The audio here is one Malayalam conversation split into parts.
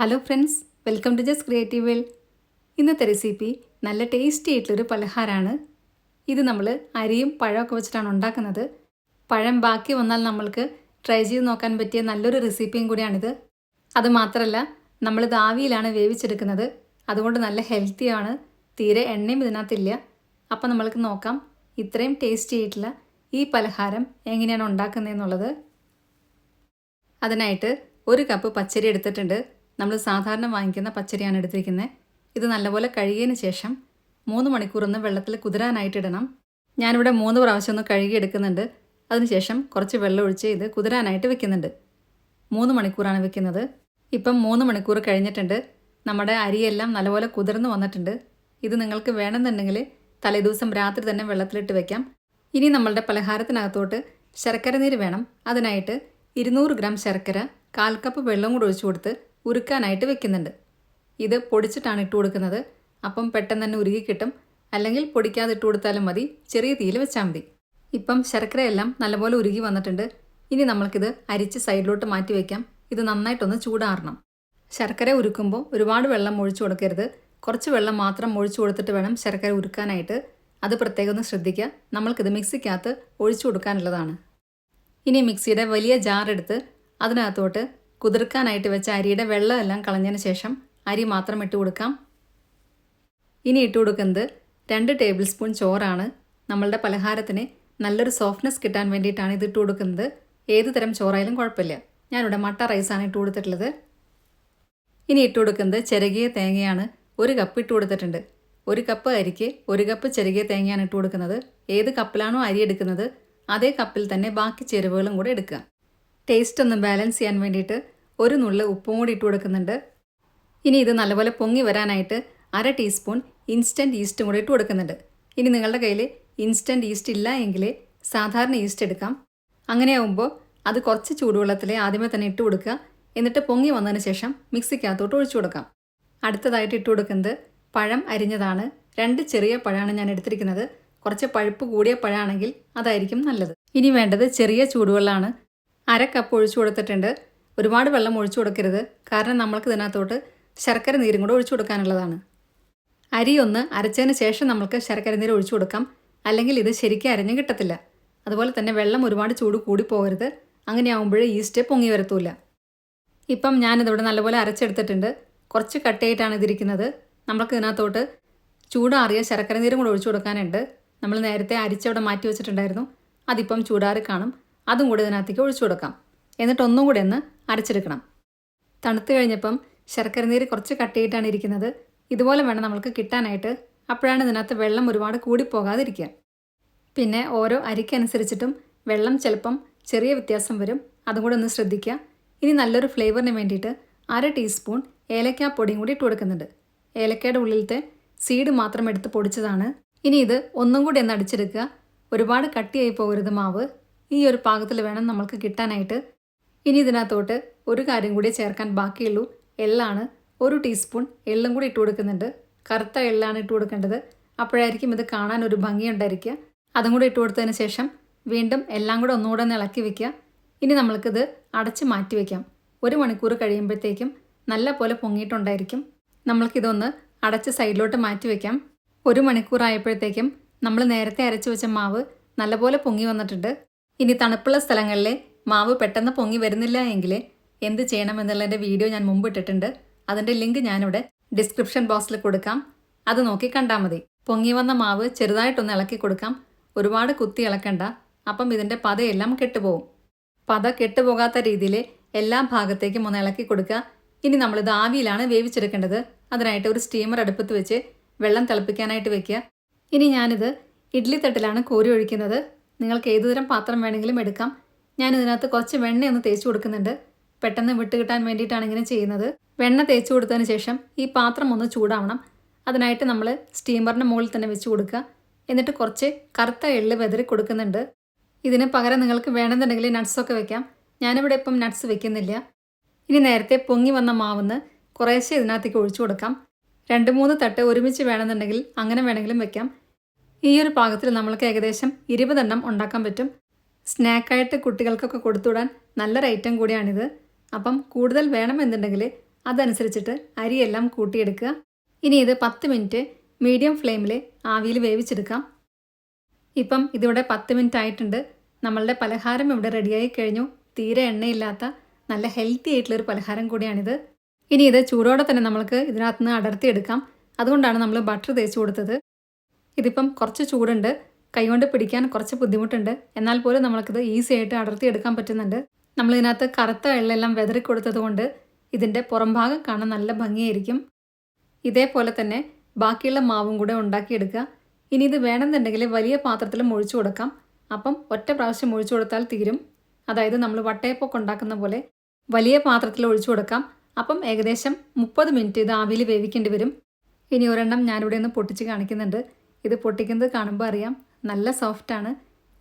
Hello friends, welcome to Jas Creative World. ഇന്നത്തെ റെസിപ്പി നല്ല ടേസ്റ്റി ആയിട്ടുള്ളൊരു പലഹാരമാണ്. ഇത് നമ്മൾ അരിയും പഴമൊക്കെ വെച്ചിട്ടാണ് ഉണ്ടാക്കുന്നത്. പഴം ബാക്കി വന്നാൽ നമ്മൾക്ക് ട്രൈ ചെയ്ത് നോക്കാൻ പറ്റിയ നല്ലൊരു റെസിപ്പിയും കൂടിയാണിത്. അതുമാത്രമല്ല, നമ്മളിത് ആവിയിലാണ് വേവിച്ചെടുക്കുന്നത്. അതുകൊണ്ട് നല്ല ഹെൽത്തിയാണ്, തീരെ എണ്ണയും ഇതിനകത്തില്ല. അപ്പം നമ്മൾക്ക് നോക്കാം ഇത്രയും ടേസ്റ്റി ആയിട്ടുള്ള ഈ പലഹാരം എങ്ങനെയാണ് ഉണ്ടാക്കുന്നതെന്നുള്ളത്. അതിനായിട്ട് 1 കപ്പ് പച്ചരി എടുത്തിട്ടുണ്ട്. നമ്മൾ സാധാരണ വാങ്ങിക്കുന്ന പച്ചരിയാണ് എടുത്തിരിക്കുന്നത്. ഇത് നല്ലപോലെ കഴുകിയതിന് ശേഷം 3 മണിക്കൂർ ഒന്ന് വെള്ളത്തിൽ കുതിരാനായിട്ടിടണം. ഞാനിവിടെ 3 പ്രാവശ്യം ഒന്ന് കഴുകിയെടുക്കുന്നുണ്ട്. അതിനുശേഷം കുറച്ച് വെള്ളം ഒഴിച്ച് ഇത് കുതിരാനായിട്ട് വെക്കുന്നുണ്ട്. 3 മണിക്കൂറാണ് വെക്കുന്നത്. ഇപ്പം 3 മണിക്കൂർ കഴിഞ്ഞിട്ടുണ്ട്. നമ്മുടെ അരിയെല്ലാം നല്ലപോലെ കുതിർന്ന് വന്നിട്ടുണ്ട്. ഇത് നിങ്ങൾക്ക് വേണമെന്നുണ്ടെങ്കിൽ തലേദിവസം രാത്രി തന്നെ വെള്ളത്തിലിട്ട് വെക്കാം. ഇനി നമ്മളുടെ പലഹാരത്തിനകത്തോട്ട് ശർക്കര നീര് വേണം. അതിനായിട്ട് 200 ഗ്രാം ശർക്കര 1/4 കപ്പ് വെള്ളം കൂടി ഒഴിച്ചു കൊടുത്ത് ഉരുക്കാനായിട്ട് വെക്കുന്നുണ്ട്. ഇത് പൊടിച്ചിട്ടാണ് ഇട്ട് കൊടുക്കുന്നത്. അപ്പം പെട്ടെന്ന് തന്നെ ഉരുകി കിട്ടും. അല്ലെങ്കിൽ പൊടിക്കാതെ ഇട്ട് കൊടുത്താലും മതി, ചെറിയ തീയിൽ വെച്ചാൽ മതി. ഇപ്പം ശർക്കരയെല്ലാം നല്ലപോലെ ഉരുകി വന്നിട്ടുണ്ട്. ഇനി നമ്മൾക്കിത് അരിച്ച് സൈഡിലോട്ട് മാറ്റി വയ്ക്കാം. ഇത് നന്നായിട്ടൊന്ന് ചൂടാറണം. ശർക്കര ഉരുക്കുമ്പോൾ ഒരുപാട് വെള്ളം ഒഴിച്ചു കൊടുക്കരുത്. കുറച്ച് വെള്ളം മാത്രം ഒഴിച്ചു കൊടുത്തിട്ട് വേണം ശർക്കര ഉരുക്കാനായിട്ട്. അത് പ്രത്യേകം ഒന്ന് ശ്രദ്ധിക്കുക. നമ്മൾക്കിത് മിക്സിക്കകത്ത് ഒഴിച്ചു കൊടുക്കാനുള്ളതാണ്. ഇനി മിക്സിയുടെ വലിയ ജാർ എടുത്ത് അതിനകത്തോട്ട് കുതിർക്കാനായിട്ട് വെച്ച അരിയുടെ വെള്ളമെല്ലാം കളഞ്ഞതിന് ശേഷം അരി മാത്രം ഇട്ട് കൊടുക്കാം. ഇനി ഇട്ട് കൊടുക്കുന്നത് 2 ടേബിൾ സ്പൂൺ ചോറാണ്. നമ്മളുടെ പലഹാരത്തിന് നല്ലൊരു സോഫ്റ്റ്നെസ് കിട്ടാൻ വേണ്ടിയിട്ടാണ് ഇത് ഇട്ട് കൊടുക്കുന്നത്. ഏത് തരം ചോറായാലും കുഴപ്പമില്ല. ഞാനിവിടെ മട്ട റൈസാണ് ഇട്ട് കൊടുത്തിട്ടുള്ളത്. ഇനി ഇട്ട് കൊടുക്കുന്നത് ചിരകിയ തേങ്ങയാണ്. 1 കപ്പ് ഇട്ട് കൊടുത്തിട്ടുണ്ട്. 1 കപ്പ് അരിക്ക് 1 കപ്പ് ചിരകിയ തേങ്ങയാണ് ഇട്ട് കൊടുക്കുന്നത്. ഏത് കപ്പിലാണോ അരി എടുക്കുന്നത് അതേ കപ്പിൽ തന്നെ ബാക്കി ചേരുവകളും കൂടെ എടുക്കുക. ടേസ്റ്റ് ഒന്ന് ബാലൻസ് ചെയ്യാൻ വേണ്ടിയിട്ട് 1 നുള്ള് ഉപ്പും കൂടി ഇട്ട് കൊടുക്കുന്നുണ്ട്. ഇനി ഇത് നല്ലപോലെ പൊങ്ങി വരാനായിട്ട് 1/2 ടീസ്പൂൺ ഇൻസ്റ്റൻറ്റ് ഈസ്റ്റും കൂടി ഇട്ട് കൊടുക്കുന്നുണ്ട്. ഇനി നിങ്ങളുടെ കയ്യിൽ ഇൻസ്റ്റൻറ്റ് ഈസ്റ്റ് ഇല്ല എങ്കിൽ സാധാരണ ഈസ്റ്റ് എടുക്കാം. അങ്ങനെയാവുമ്പോൾ അത് കുറച്ച് ചൂടുവെള്ളത്തിൽ ആദ്യമേ തന്നെ ഇട്ട് കൊടുക്കുക. എന്നിട്ട് പൊങ്ങി വന്നതിന് ശേഷം മിക്സിക്കകത്തോട്ട് ഒഴിച്ചു കൊടുക്കാം. അടുത്തതായിട്ട് ഇട്ട് കൊടുക്കുന്നത് പഴം അരിഞ്ഞതാണ്. 2 ചെറിയ പഴമാണ് ഞാൻ എടുത്തിരിക്കുന്നത്. കുറച്ച് പഴുപ്പ് കൂടിയ പഴമാണെങ്കിൽ അതായിരിക്കും നല്ലത്. ഇനി വേണ്ടത് ചെറിയ ചൂടുവെള്ളമാണ്. 1/2 കപ്പ് ഒഴിച്ചു കൊടുത്തിട്ടുണ്ട്. ഒരുപാട് വെള്ളം ഒഴിച്ചു കൊടുക്കരുത്, കാരണം നമ്മൾക്ക് ഇതിനകത്തോട്ട് ശർക്കര നീരും കൂടെ ഒഴിച്ചു കൊടുക്കാനുള്ളതാണ്. അരി ഒന്ന് അരച്ചതിന് ശേഷം നമുക്ക് ശർക്കര നീര് ഒഴിച്ചു കൊടുക്കാം. അല്ലെങ്കിൽ ഇത് ശരിക്കും അരഞ്ഞ് കിട്ടത്തില്ല. അതുപോലെ തന്നെ വെള്ളം ഒരുപാട് ചൂട് കൂടി പോകരുത്. അങ്ങനെയാവുമ്പോഴേ ഈസ്റ്റ് പൊങ്ങി വരത്തൂല. ഇപ്പം ഞാനിതിവിടെ നല്ലപോലെ അരച്ചെടുത്തിട്ടുണ്ട്. കുറച്ച് കട്ടയായിട്ടാണ് ഇതിരിക്കുന്നത്. നമ്മൾക്ക് ഇതിനകത്തോട്ട് ചൂടാറിയ ശർക്കര നീരും കൂടെ ഒഴിച്ചു കൊടുക്കാനുണ്ട്. നമ്മൾ നേരത്തെ അരിച്ചവിടെ മാറ്റി വെച്ചിട്ടുണ്ടായിരുന്നു. അതിപ്പം ചൂടാറി കാണും. അതും കൂടി ഇതിനകത്തേക്ക് ഒഴിച്ചു കൊടുക്കാം. എന്നിട്ട് ഒന്നും കൂടി ഒന്ന് അരച്ചെടുക്കണം. തണുത്ത് കഴിഞ്ഞപ്പം ശർക്കര നീര് കുറച്ച് കട്ടിയിട്ടാണ് ഇരിക്കുന്നത്. ഇതുപോലെ വേണം നമ്മൾക്ക് കിട്ടാനായിട്ട്. അപ്പോഴാണ് ഇതിനകത്ത് വെള്ളം ഒരുപാട് കൂടിപ്പോകാതിരിക്കുക. പിന്നെ ഓരോ അരിക്കനുസരിച്ചിട്ടും വെള്ളം ചിലപ്പം ചെറിയ വ്യത്യാസം വരും. അതും കൂടെ ഒന്ന് ശ്രദ്ധിക്കുക. ഇനി നല്ലൊരു ഫ്ലേവറിന് വേണ്ടിയിട്ട് 1/2 ടീസ്പൂൺ ഏലക്കാപ്പൊടിയും കൂടി ഇട്ട് കൊടുക്കുന്നുണ്ട്. ഏലക്കയുടെ ഉള്ളിലത്തെ സീഡ് മാത്രം എടുത്ത് പൊടിച്ചതാണ്. ഇനി ഇത് ഒന്നും കൂടി ഒന്ന് അടിച്ചെടുക്കുക. ഒരുപാട് കട്ടിയായി പോകരുത് മാവ്. ഈ ഒരു പാകത്തിൽ വേണം നമ്മൾക്ക് കിട്ടാനായിട്ട്. ഇനി ഇതിനകത്തോട്ട് ഒരു കാര്യം കൂടി ചേർക്കാൻ ബാക്കിയുള്ളൂ. എള്ളാണ്. 1 ടീസ്പൂൺ എള്ളും കൂടി ഇട്ട് കൊടുക്കുന്നുണ്ട്. കറുത്ത എള്ളാണ് ഇട്ട് കൊടുക്കേണ്ടത്. അപ്പോഴായിരിക്കും ഇത് കാണാൻ ഒരു ഭംഗിയുണ്ടായിരിക്കുക. അതും കൂടി ഇട്ട് കൊടുത്തതിന് ശേഷം വീണ്ടും എല്ലാം കൂടെ ഒന്നുകൂടെ ഒന്ന് ഇളക്കി വെക്കുക. ഇനി നമ്മൾക്കിത് അടച്ച് മാറ്റി വയ്ക്കാം. 1 മണിക്കൂർ കഴിയുമ്പോഴത്തേക്കും നല്ല പോലെ പൊങ്ങിയിട്ടുണ്ടായിരിക്കും. നമ്മൾക്കിതൊന്ന് അടച്ച് സൈഡിലോട്ട് മാറ്റി വയ്ക്കാം. 1 മണിക്കൂർ ആയപ്പോഴത്തേക്കും നമ്മൾ നേരത്തെ അരച്ച് വെച്ച മാവ് നല്ലപോലെ പൊങ്ങി വന്നിട്ടുണ്ട്. ഇനി തണുപ്പുള്ള സ്ഥലങ്ങളിലെ മാവ് പെട്ടെന്ന് പൊങ്ങി വരുന്നില്ല എങ്കിൽ എന്ത് ചെയ്യണമെന്നുള്ളതിൻ്റെ വീഡിയോ ഞാൻ മുമ്പ് ഇട്ടിട്ടുണ്ട്. അതിൻ്റെ ലിങ്ക് ഞാനിവിടെ ഡിസ്ക്രിപ്ഷൻ ബോക്സിൽ കൊടുക്കാം. അത് നോക്കി കണ്ടാൽ മതി. പൊങ്ങി വന്ന മാവ് ചെറുതായിട്ടൊന്ന് ഇളക്കി കൊടുക്കാം. ഒരുപാട് കുത്തി ഇളക്കണ്ട. അപ്പം ഇതിൻ്റെ പതയെല്ലാം കെട്ടുപോകും. പത കെട്ടുപോകാത്ത രീതിയിൽ എല്ലാ ഭാഗത്തേക്കും ഒന്ന് ഇളക്കി കൊടുക്കുക. ഇനി നമ്മളിത് ആവിയിലാണ് വേവിച്ചെടുക്കേണ്ടത്. അതിനായിട്ട് ഒരു സ്റ്റീമർ അടുപ്പത്ത് വെച്ച് വെള്ളം തിളപ്പിക്കാനായിട്ട് വെക്കുക. ഇനി ഞാനിത് ഇഡ്ഡലി തട്ടിലാണ് കോരി ഒഴിക്കുന്നത്. നിങ്ങൾക്ക് ഏതുതരം പാത്രം വേണമെങ്കിലും എടുക്കാം. ഞാനിതിനകത്ത് കുറച്ച് വെണ്ണയൊന്ന് തേച്ച് കൊടുക്കുന്നുണ്ട്. പെട്ടെന്ന് വിട്ട് കിട്ടാൻ വേണ്ടിയിട്ടാണ് ഇങ്ങനെ ചെയ്യുന്നത്. വെണ്ണ തേച്ച് കൊടുത്തതിന് ശേഷം ഈ പാത്രം ഒന്ന് ചൂടാവണം. അതിനായിട്ട് നമ്മൾ സ്റ്റീമറിൻ്റെ മുകളിൽ തന്നെ വെച്ച് കൊടുക്കുക. എന്നിട്ട് കുറച്ച് കറുത്ത എള്ള് വെതറി കൊടുക്കുന്നുണ്ട്. ഇതിന് പകരം നിങ്ങൾക്ക് വേണമെന്നുണ്ടെങ്കിൽ നട്ട്സൊക്കെ വെക്കാം. ഞാനിവിടെ ഇപ്പം നട്ട്സ് വെക്കുന്നില്ല. ഇനി നേരത്തെ പൊങ്ങി വന്ന മാവുന്ന് കുറേശ്ശെ ഇതിനകത്തേക്ക് ഒഴിച്ചു കൊടുക്കാം. 2-3 തട്ട് ഒരുമിച്ച് വേണമെന്നുണ്ടെങ്കിൽ അങ്ങനെ വേണമെങ്കിലും വെക്കാം. ഈ ഒരു പാകത്തിൽ നമ്മൾക്ക് ഏകദേശം 20 എണ്ണം ഉണ്ടാക്കാൻ പറ്റും. സ്നാക്കായിട്ട് കുട്ടികൾക്കൊക്കെ കൊടുത്തുവിടാൻ നല്ലൊരു ഐറ്റം കൂടിയാണിത്. അപ്പം കൂടുതൽ വേണമെന്നുണ്ടെങ്കിൽ അതനുസരിച്ചിട്ട് അരിയെല്ലാം കൂട്ടിയെടുക്കുക. ഇനി ഇത് 10 മിനിറ്റ് മീഡിയം ഫ്ലെയിമിൽ ആവിയിൽ വേവിച്ചെടുക്കാം. ഇപ്പം ഇതിവിടെ 10 മിനിറ്റ് ആയിട്ടുണ്ട്. നമ്മളുടെ പലഹാരം ഇവിടെ റെഡിയായി കഴിഞ്ഞു. തീരെ എണ്ണയില്ലാത്ത നല്ല ഹെൽത്തി ആയിട്ടുള്ളൊരു പലഹാരം കൂടിയാണിത്. ഇനി ഇത് ചൂടോടെ തന്നെ നമ്മൾക്ക് ഇതിനകത്ത് നിന്ന് അടർത്തിയെടുക്കാം. അതുകൊണ്ടാണ് നമ്മൾ ബട്ടർ തേച്ച് കൊടുത്തത്. ഇതിപ്പം കുറച്ച് ചൂടുണ്ട്, കൈകൊണ്ട് പിടിക്കാൻ കുറച്ച് ബുദ്ധിമുട്ടുണ്ട്. എന്നാൽ പോലും നമ്മൾക്കിത് ഈസി ആയിട്ട് അടർത്തിയെടുക്കാൻ പറ്റുന്നുണ്ട്. നമ്മളിതിനകത്ത് കറുത്ത എള്ളെല്ലാം വെതറി കൊടുത്തത് കൊണ്ട് ഇതിൻ്റെ പുറം ഭാഗം കാണാൻ നല്ല ഭംഗിയായിരിക്കും. ഇതേപോലെ തന്നെ ബാക്കിയുള്ള മാവും കൂടെ ഉണ്ടാക്കിയെടുക്കുക. ഇനി ഇത് വേണമെന്നുണ്ടെങ്കിൽ വലിയ പാത്രത്തിലും ഒഴിച്ചു കൊടുക്കാം. അപ്പം ഒറ്റ പ്രാവശ്യം ഒഴിച്ചു കൊടുത്താൽ തീരും. അതായത് നമ്മൾ വട്ടയപ്പൊക്കെ ഉണ്ടാക്കുന്ന പോലെ വലിയ പാത്രത്തിൽ ഒഴിച്ചു കൊടുക്കാം. അപ്പം ഏകദേശം 30 മിനിറ്റ് ഇത് ആവിയിൽ വേവിക്കേണ്ടി വരും. ഇനി ഒരെണ്ണം ഞാനിവിടെ ഒന്ന് പൊട്ടിച്ച് കാണിക്കുന്നുണ്ട്. ഇത് പൊട്ടിക്കുന്നത് കാണുമ്പോൾ അറിയാം നല്ല സോഫ്റ്റാണ്.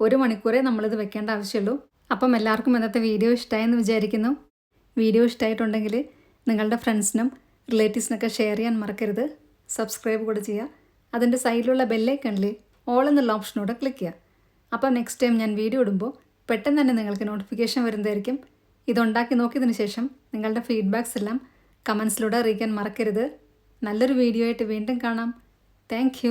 1 മണിക്കൂറേ നമ്മളിത് വെക്കേണ്ട ആവശ്യമുള്ളൂ. അപ്പം എല്ലാവർക്കും ഇന്നത്തെ വീഡിയോ ഇഷ്ടമായെന്ന് വിചാരിക്കുന്നു. വീഡിയോ ഇഷ്ടമായിട്ടുണ്ടെങ്കിൽ നിങ്ങളുടെ ഫ്രണ്ട്സിനും റിലേറ്റീവ്സിനൊക്കെ ഷെയർ ചെയ്യാൻ മറക്കരുത്. സബ്സ്ക്രൈബ് കൂടെ ചെയ്യുക. അതിൻ്റെ സൈഡിലുള്ള ബെല്ലൈക്കണിൽ ഓൾ എന്നുള്ള ഓപ്ഷനോടെ ക്ലിക്ക് ചെയ്യുക. അപ്പം നെക്സ്റ്റ് ടൈം ഞാൻ വീഡിയോ ഇടുമ്പോൾ പെട്ടെന്ന് തന്നെ നിങ്ങൾക്ക് നോട്ടിഫിക്കേഷൻ വരുന്നതായിരിക്കും. ഇതുണ്ടാക്കി നോക്കിയതിന് ശേഷം നിങ്ങളുടെ ഫീഡ്ബാക്സ് എല്ലാം കമൻസിലൂടെ അറിയിക്കാൻ മറക്കരുത്. നല്ലൊരു വീഡിയോ ആയിട്ട് വീണ്ടും കാണാം. താങ്ക്